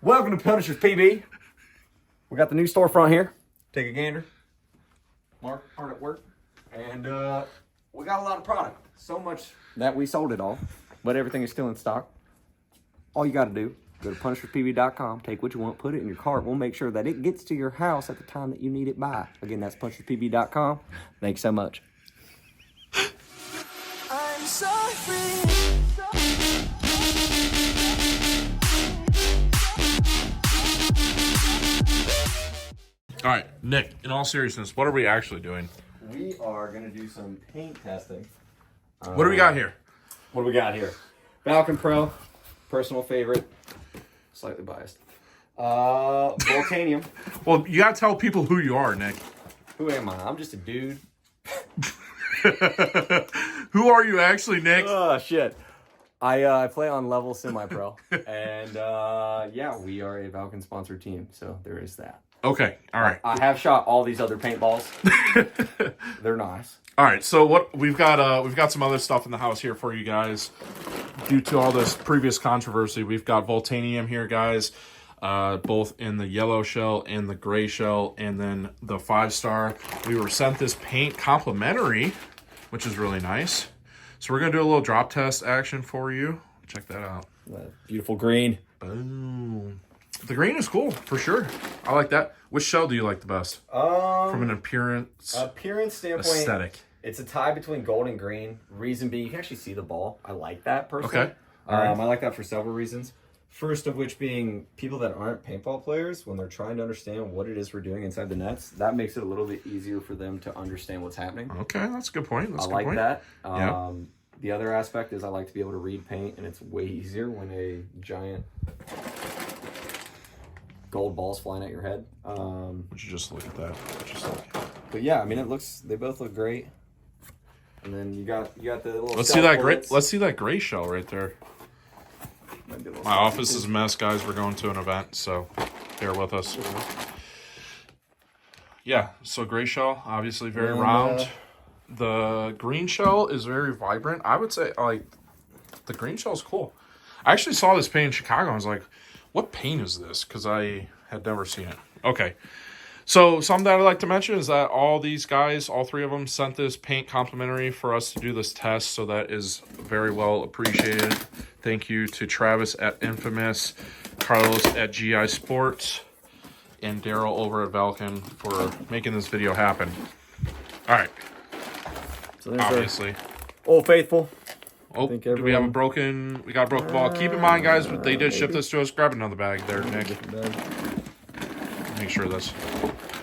Welcome to Punisher's PB. We got the new storefront here. Take a gander. Mark, hard at work. And we got a lot of product. So much that we sold it all. But everything is still in stock. All you got to do, go to punisherspb.com, take what you want, put it in your cart. We'll make sure that it gets to your house at the time that you need it by. Again, that's punisherspb.com. Thanks so much. I'm so free. All right, Nick, in all seriousness, what are we actually doing? We are going to do some paint testing. What do we got here? What do we got here? Valken Pro, personal favorite, slightly biased. Voltanium. Well, you got to tell people who you are, Nick. Who am I? I'm just a dude. Who are you actually, Nick? Oh, shit. I play on level semi-pro. And, yeah, we are a Valken sponsored team, so there is that. Okay, all right. I have shot all these other paintballs. They're nice. All right, so what we've got some other stuff in the house here for you guys. Due to all this previous controversy, we've got Voltanium here, guys, both in the yellow shell and the gray shell, and then the 5-star. We were sent this paint complimentary, which is really nice. So we're gonna do a little drop test action for you. Check that out. Beautiful green. Boom. The green is cool, for sure. I like that. Which shell do you like the best? From an appearance standpoint, aesthetic. It's a tie between gold and green. Reason being, you can actually see the ball. I like that personally. Okay. All right. I like that for several reasons. First of which being people that aren't paintball players, when they're trying to understand what it is we're doing inside the nets, that makes it a little bit easier for them to understand what's happening. Okay, that's a good point. That's I a good like point. that. Yeah. The other aspect is I like to be able to read paint, and it's way easier when a giant gold ball's flying at your head. Would you just look at that? But yeah, I mean, they both look great. And then you got the little. Let's see that gray. Let's see that gray shell right there. My office is a mess, guys. We're going to an event, so bear with us. Yeah, so gray shell, obviously very round. The green shell is very vibrant. I would say, like, the green shell is cool. I actually saw this paint in Chicago. I was like, what paint is this? Because I had never seen it. Okay. So something that I'd like to mention is that all these guys, all three of them, sent this paint complimentary for us to do this test. So that is very well appreciated. Thank you to Travis at Infamous, Carlos at GI Sports, and Daryl over at Valken for making this video happen. All right. So obviously. Old Faithful. Oh, do we have a broken... We got a broken ball. Keep in mind, guys, they did ship this to us. Grab another bag there, Nick. Make sure that's...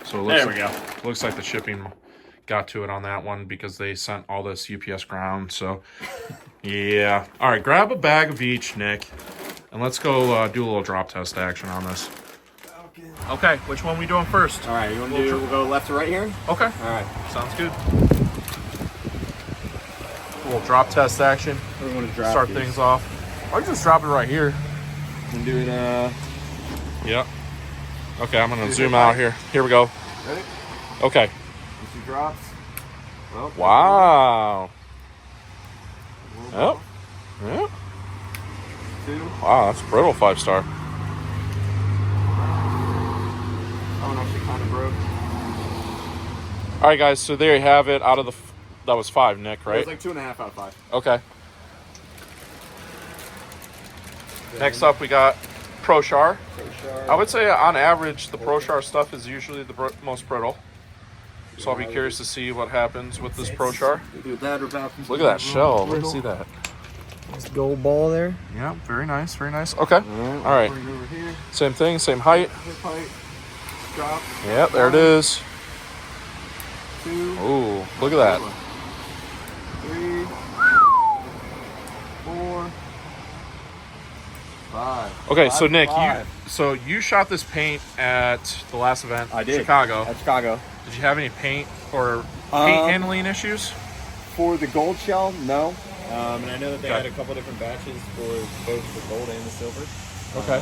So it looks there we go. Looks like the shipping got to it on that one because they sent all this UPS ground. So, yeah. All right, grab a bag of each, Nick. And let's go do a little drop test action on this. Okay, which one we doing first? All right, we'll go left to right here? Okay. All right. Sounds good. A little drop test action. We want to drop Start these. things off. Or just drop it right here. And do it, Yep. Okay, I'm going to zoom out here. Here we go. Ready? Okay. Two drops. Well, Wow. Yep. Yep. two. Wow, that's brittle 5-star. That one actually kind of broke. All right, guys. So there you have it. Out of the, that was 5, Nick, right? It was like 2.5 out of 5. Okay. Next up, we got ProShar. I would say on average, the ProShar stuff is usually the most brittle. So I'll be curious to see what happens with this ProShar. Look at That shell. Let's see that. Nice gold ball there. Yeah, very nice, very nice. Okay. All right. Bring it over here. Same thing, same height. Hip height. Drop. Yep, there it is. 2. Ooh, look at that. 3. 4. 5. Okay, so 5 Nick, 5. you shot this paint at the last event, I did. Chicago. At Chicago. Did you have any paint or paint handling issues? For the gold shell, no. And I know that they Okay. had a couple different batches for both the gold and the silver. Okay.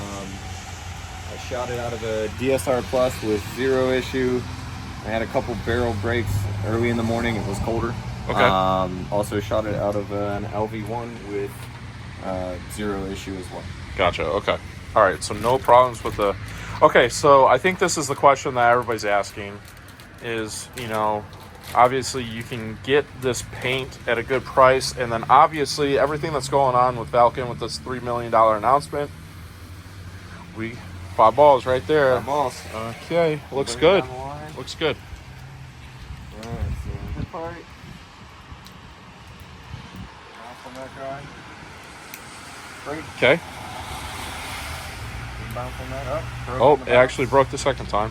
I shot it out of a DSR Plus with 0 issue. I had a couple barrel breaks early in the morning. It was colder. Okay. Also shot it out of an LV1 with 0 issue as well. Gotcha. Okay. All right, so no problems with the... Okay, so I think this is the question that everybody's asking is, you know, obviously you can get this paint at a good price, and then obviously everything that's going on with Valken with this $3 million announcement, 5 balls right there. 5 balls. Okay, looks Bring it good. down the line. Looks good. All right, so hip height. Off on that guy. Great. Okay. Bounce on that up. Broke Oh, on the it bounce. actually broke the second time.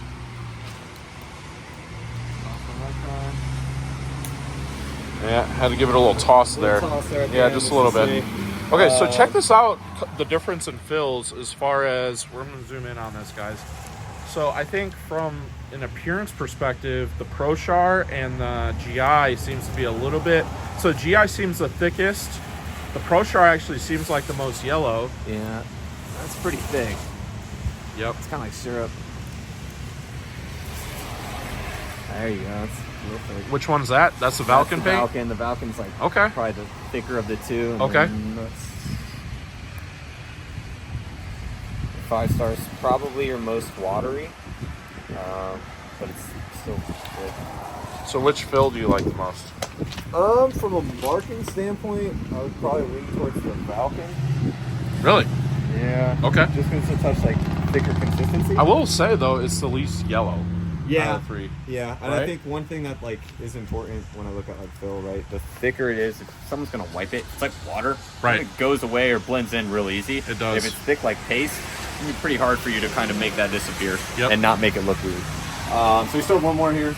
Bounce on that guy. Yeah, had to give it a little toss there. Toss there at the Yeah, end, just a let's little bit. see. Okay, so check this out, the difference in fills as far as, we're going to zoom in on this, guys. So I think from an appearance perspective, the Pro Char and the GI seems to be a little bit, so GI seems the thickest. The Pro Char actually seems like the most yellow. Yeah, that's pretty thick. Yep. It's kind of like syrup. There you go. It's real thick. Which one's that? That's the Valken That's the paint? Valken. The Valken's like Okay. probably the thicker of the two. And Okay. then that's 5 stars, probably your most watery, but it's still good. So which fill do you like the most? From a marking standpoint, I would probably lean towards the Valken. Really? Yeah. Okay. Just because it's a touch like thicker consistency. I will say, though, it's the least yellow out Yeah. of the 3. Yeah, and Right? I think one thing that like is important when I look at like fill, right? The thicker it is, if someone's gonna wipe it, it's like water. Right. It goes away or blends in real easy. It does. If it's thick like paste, it's gonna be pretty hard for you to kind of make that disappear Yep. and not make it look weird. So we still have one more here.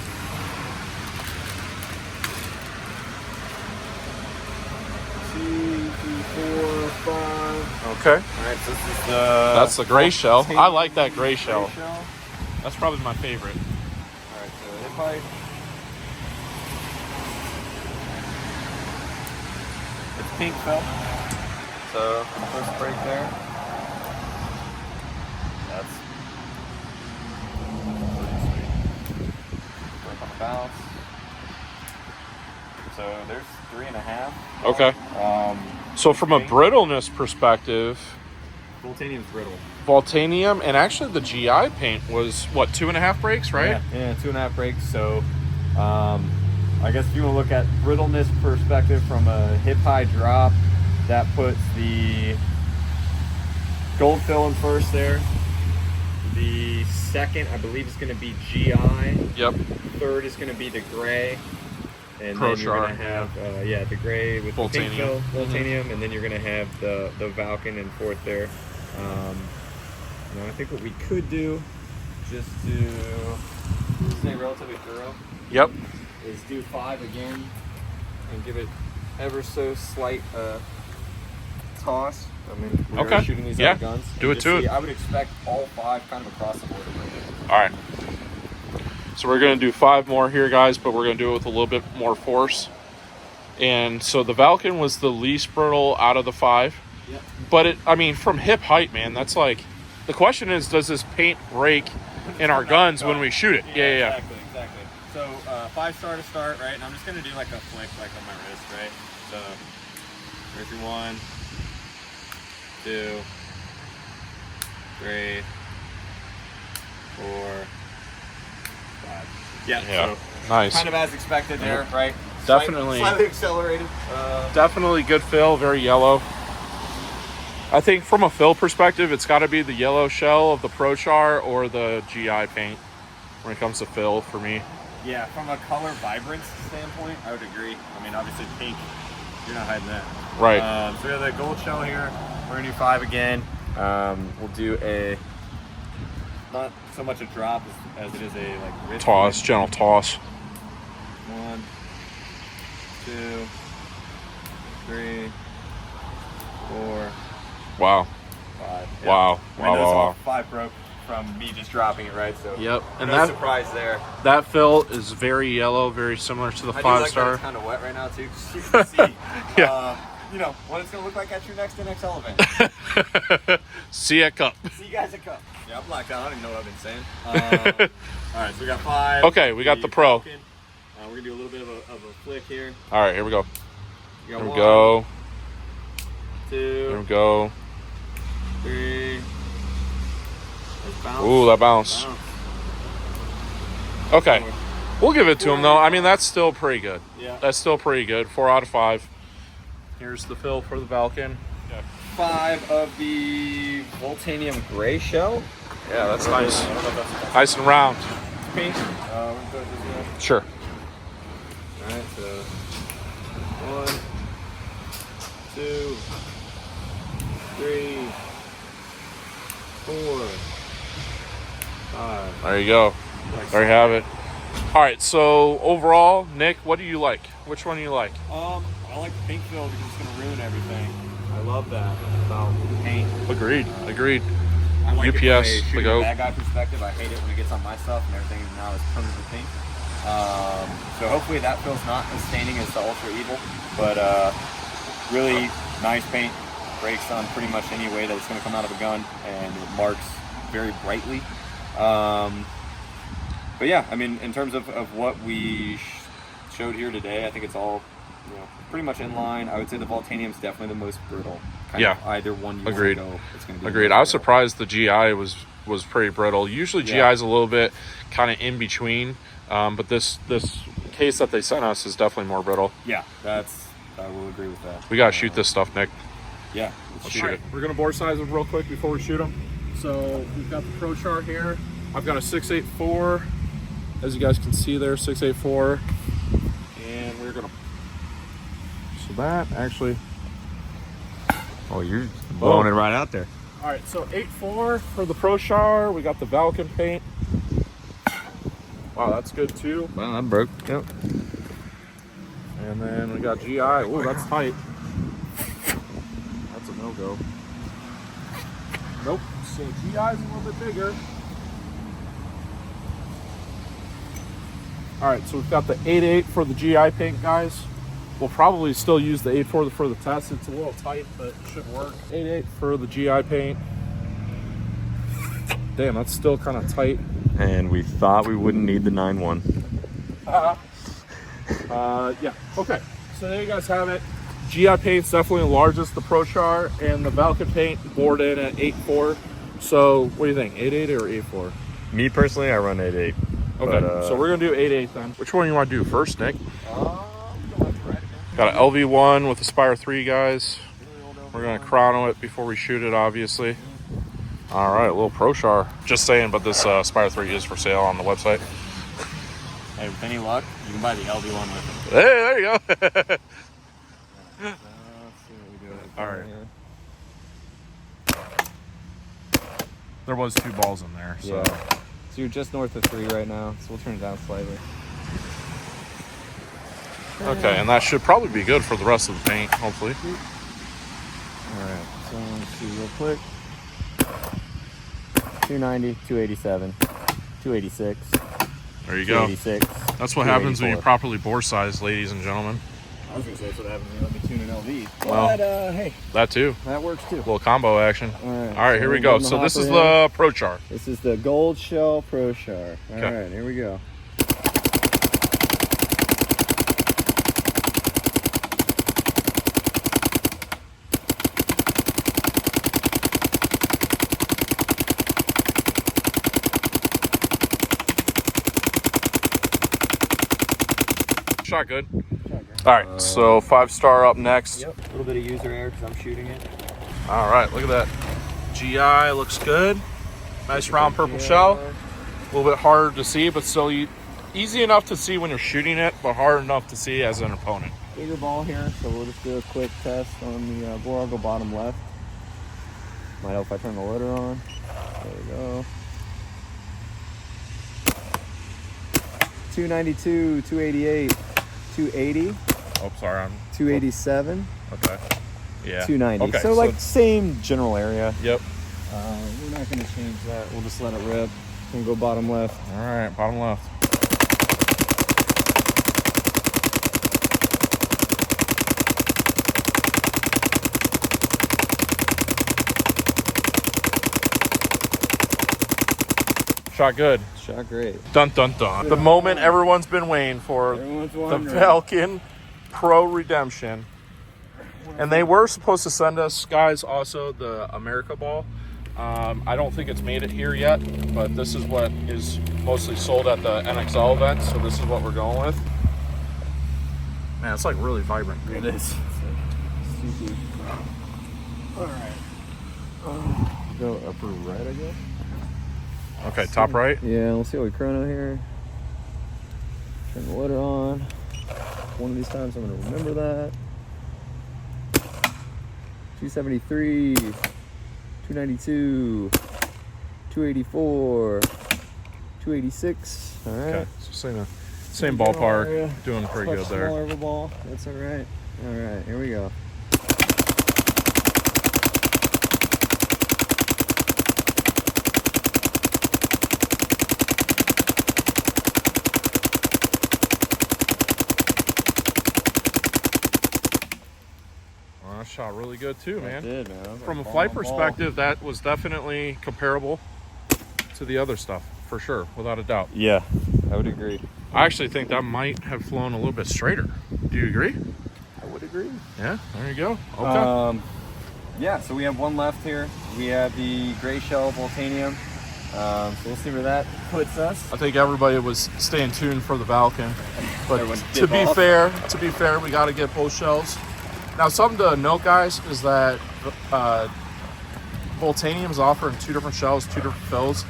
2, 3, 4, 5. Okay. All right, so this is the. That's the gray shell. Voltanium I like that gray gray shell. That's probably my favorite. All right, so hip height. It's pink felt. So first break there. That's pretty sweet. Break on the bounce. So there's 3.5. Okay. So from a Okay. brittleness perspective, Voltanium's brittle. Voltanium and actually the GI paint was, what, 2.5 breaks, right? Yeah, 2.5 breaks. So I guess if you want to look at brittleness perspective from a hip high drop, that puts the gold fill in first there. The second, I believe, is going to be GI. Yep. Third is going to be the gray. And Pro then you're Char, going to have, the gray with the pink fill, Voltanium, and then you're going to have the Valken in fourth there. I think what we could do, just to stay relatively thorough, Yep. is do 5 again and give it ever so slight toss. I mean, we're Okay. shooting these Yeah. other guns. Do And it just to see, it. I would expect all 5 kind of across the board to break it. All right. So we're going to do 5 more here, guys, but we're going to do it with a little bit more force. And so the Valken was the least brittle out of the 5. Yep. But from hip height, man, that's like, the question is, does this paint break in our guns when we shoot it? Yeah. Exactly. So 5-star to start, right? And I'm just gonna do like a flick, like on my wrist, right? So there's your 1, 2, 3, 4, 5. Yeah. Yeah. So Nice. kind of as expected there, right? Definitely. Slightly accelerated. Definitely good fill, very yellow. I think from a fill perspective, it's got to be the yellow shell of the Pro Char or the GI paint when it comes to fill for me. Yeah, from a color vibrance standpoint, I would agree. I mean, obviously pink, you're not hiding that. Right. So we have the gold shell here. We're gonna do 5 again. We'll do a, not so much a drop as it is a like wrist Toss, flick. gentle toss. 1, 2, 3, 4, Wow. 5. Yeah. Wow. I mean, those Wow. all 5 broke from me just dropping it, right? So Yep. And no that surprise there. that fill is very yellow, very similar to the I do like that 5-star. it's kind of wet right now too, because you can see, Yeah. what it's gonna look like at your next event. See a cup. See you guys at Cup. Yeah, I'm blacked out. I don't even know what I've been saying. All right, so we got 5. Okay, we got the Pro. Falcon. We're gonna do a little bit of a flick here. All right, here we go. We got Here we 1, go. 2, Here we go. 3, Bounce. Ooh, that bounce. Okay. We'll give it to him, though. I mean, that's still pretty good. Yeah. That's still pretty good. 4 out of 5. Here's the fill for the Valken. Okay. 5 of the Voltanium gray shell. Yeah, that's nice. Nice and round. Pink. Sure. All right, so 1, 2, 3, 4, 5. There you go. There you have it. All right, so overall, Nick, what do you like? Which one do you like? I like the pink fill because it's gonna ruin everything. I love that about paint. Agreed. Agreed. I like UPS, it from a the shooting goat. bad guy perspective. I hate it when it gets on my stuff and everything now is permanently pink. So hopefully that fill's not as staining as the Ultra Evil, but really nice paint. Breaks on pretty much any way that it's going to come out of a gun, and it marks very brightly. But yeah, I mean, in terms of what we showed here today, I think it's all pretty much in line. I would say the Voltanium is definitely the most brittle. Kind of either one you Agreed. want to go, it's going to be. Agreed. I was surprised the GI was pretty brittle. Usually GI is a little bit kind of in between, but this case that they sent us is definitely more brittle. Yeah, I will agree with that. We gotta shoot this stuff, Nick. Yeah, Let's shoot it. We're gonna bore size them real quick before we shoot them. So we've got the Pro Char here. I've got a 684, as you guys can see there, 684, and we're gonna. So that actually. Oh, you're blowing it right out there. All right, so 8.4 for the Pro Char. We got the Valken paint. Wow, that's good too. Well, that broke. Yep. And then we got GI. Oh, that's tight. That's a no-go. Nope. So GI's a little bit bigger. All right, so we've got the 8.8 for the GI paint, guys. We'll probably still use the 8.4 for the test. It's a little tight, but it should work. 8.8 for the GI paint. Damn, that's still kind of tight. And we thought we wouldn't need the 9.1. Yeah, okay. So there you guys have it. GI paint's definitely the largest, the Pro Char, and the Valken paint bored in at 8.4. So what do you think, 8.8 or 8.4? Me personally, I run 8.8. Okay, so we're gonna do 8.8 then. Which one you want to do first, Nick? Got an LV1 with the Spire 3, guys. We're gonna chrono it before we shoot it, obviously. All right, a little Pro Char. Just saying, but this Spire 3 is for sale on the website. Hey, with any luck, you can buy the LV1 with it. Hey, there you go. All right. There was 2 balls in there, so. Yeah. So you're just north of 3 right now, so we'll turn it down slightly. Okay, and that should probably be good for the rest of the paint, hopefully. Alright, so let's see real quick. 290, 287, 286. There you go. 286. That's what happens when you properly bore size, ladies and gentlemen. I was going to say that's what happens when you let me tune an LV. Well, But, hey, that too. that works too. Little combo action. Alright, All right, here we go. So this is the Pro Char. This is the Gold Shell Pro Char. Okay. Alright, here we go. Shot good. All right, so 5-star up next. Yep, a little bit of user error because I'm shooting it. All right, look at that. GI looks good. Nice round purple shell. A little bit harder to see, but still easy enough to see when you're shooting it, but hard enough to see as an opponent. Bigger ball here, so we'll just do a quick test on the bore. I'll go bottom left. Might help if I turn the loader on. There we go. 292, 288, 280, Oh, sorry. 287, Okay. Yeah. 290. Okay, so like same general area. Yep. We're not going to change that. We'll just let it rip. We'll go bottom left. All right, bottom left. Shot good. Shot great. Dun dun dun. The moment everyone's been waiting for. Everyone's The wondering. Valken Pro Redemption. And they were supposed to send us, guys, also the America ball. I don't think it's made it here yet, but this is what is mostly sold at the NXL event, so this is what we're going with. Man, it's like really vibrant. It is. Super. All right. Go upper right, I guess. Okay, top right. Yeah, we'll see what we chrono here. Turn the loader on. One of these times I'm gonna remember that. 273, 292, 284, 286. All right. Okay, so same ballpark. Area. Doing pretty good there. Smaller of a ball. That's all right. All right, here we go. Well, that shot really good too, man. Did, man. From a flight perspective, that was definitely comparable to the other stuff, for sure, without a doubt. Yeah, I would agree. I actually think that might have flown a little bit straighter. Do you agree? I would agree. Yeah, there you go. Okay. Yeah, so we have one left here. We have the gray shell Voltanium. So we'll see where that puts us. I think everybody was staying tuned for the Valken, but Everyone to dip be off. fair, we got to get both shells. Now, something to note, guys, is that Voltanium is offering 2 different shells, 2 different fills,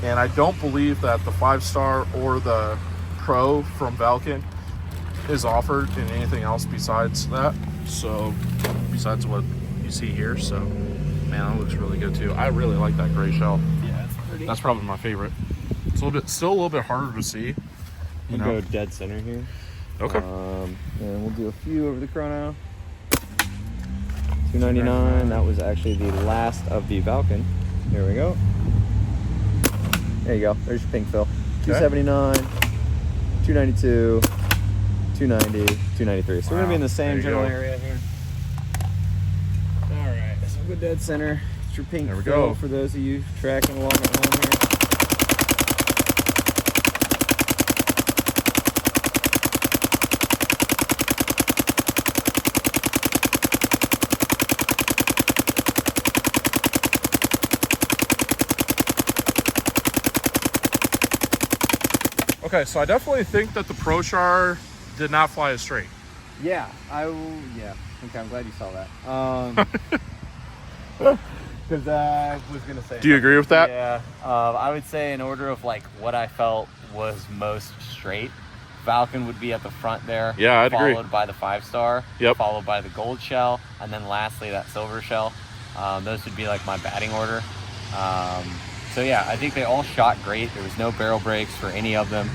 and I don't believe that the 5-star or the Pro from Valken is offered in anything else besides that. So, besides what you see here, so man, that looks really good too. I really like that gray shell. Yeah, it's pretty. That's probably my favorite. It's still a little bit harder to see. You go dead center here. Okay. And we'll do a few over the chrono. 299. That was actually the last of the Valken. Here we go. There you go. There's your pink fill. 279, 292, 290, 293. So we're gonna be in the same general area here. All right. So we'll go dead center. It's your pink There we fill go. for those of you tracking along at home here. Okay, so I definitely think that the Pro Char did not fly as straight. Yeah, yeah. Okay, I'm glad you saw that. Because I was gonna say. Do you agree with that? Yeah, I would say in order of like what I felt was most straight, Valken would be at the front there. Yeah, I'd agree. Followed by the 5-star. Yep. Followed by the gold shell, and then lastly that silver shell. Those would be like my batting order. So yeah, I think they all shot great. There was no barrel breaks for any of them.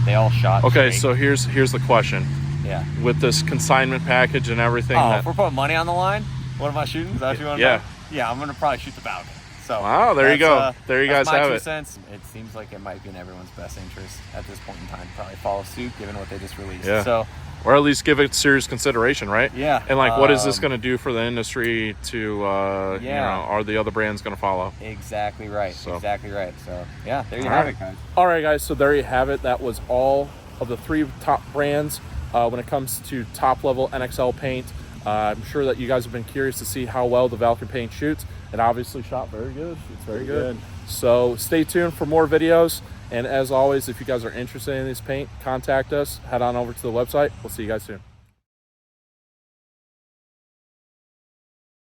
They all shot. Okay, straight. so here's the question. Yeah. With this consignment package and everything. Oh, if we're putting money on the line, what am I shooting? Is that what you want to Yeah. know? Yeah, I'm gonna probably shoot the Valken. So Wow, there you go. There you that's guys my have 2 it. cents. It seems like it might be in everyone's best interest at this point in time. Probably follow suit, given what they just released. Yeah. So Or at least give it serious consideration, right? yeah. And like, what is this going to do for the industry to, Yeah. you know, are the other brands going to follow? Exactly right. So. Exactly right. So yeah, there you All have right. it, guys. All right, guys. So there you have it. That was all of the 3 top brands when it comes to top level NXL paint. I'm sure that you guys have been curious to see how well the Valken paint shoots. It obviously shot very good. It's very good. So stay tuned for more videos. And as always, if you guys are interested in this paint, contact us. Head on over to the website. We'll see you guys soon.